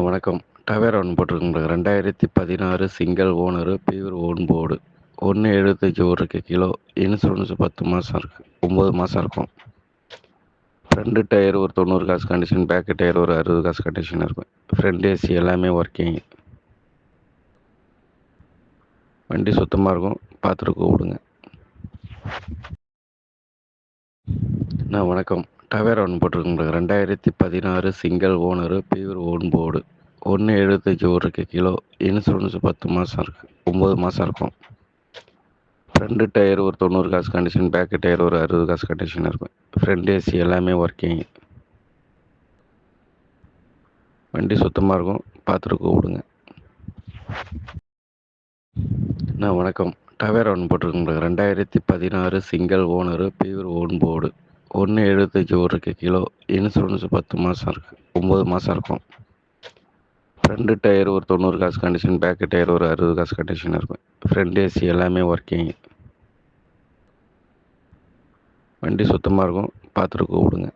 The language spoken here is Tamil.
வணக்கம். டவேரா ஒன்று போட்டிருக்குங்க. 2016 single owner, pure own board. 1.75 ஓடுறக்கு கிலோ. இன்சூரன்ஸ் 10 மாதம் இருக்குது, 9 மாதம் இருக்கும். ஃப்ரண்ட் டயர் ஒரு 90 காசு கண்டிஷன், பேக்கு டயர் ஒரு 60 காசு கண்டிஷன் இருக்கும். ஃப்ரண்ட் ஏசி எல்லாமே ஒர்க்கிங். வண்டி சுத்தமாக இருக்கும், பார்த்துட்டு கூப்பிடுங்க. வணக்கம். டவேரா ஒன்று போட்டிருக்குங்க. 2016 single owner, pure own board. 1.75 ஓடுறக்கு கிலோ. இன்சூரன்ஸ் 10 மாதம் இருக்குது, 9 மாதம் இருக்கும். ஃப்ரண்ட் டயர் ஒரு 90 காசு கண்டிஷன், பேக்கு டயர் ஒரு 60 காசு கண்டிஷன் இருக்கும். ஃப்ரண்ட் ஏசி எல்லாமே ஒர்க்கிங். வண்டி சுத்தமாக இருக்கும், பார்த்துட்டு கூப்பிடுங்க. வணக்கம். டவேரா ஒன்று போட்டிருக்குங்க. 2016 single owner, pure own board. 1.75 ஓடுறக்கு கிலோ. இன்சூரன்ஸ் 10 மாதம் இருக்குது, 9 மாதம் இருக்கும். ஃப்ரண்ட் டயர் ஒரு 90 காசு கண்டிஷன், பேக்கு டயர் ஒரு 60 காசு கண்டிஷன் இருக்கும். ஃப்ரண்ட் ஏசி எல்லாமே ஒர்க்கிங். வண்டி சுத்தமாக இருக்கும், பார்த்துட்டு கூப்பிடுங்க.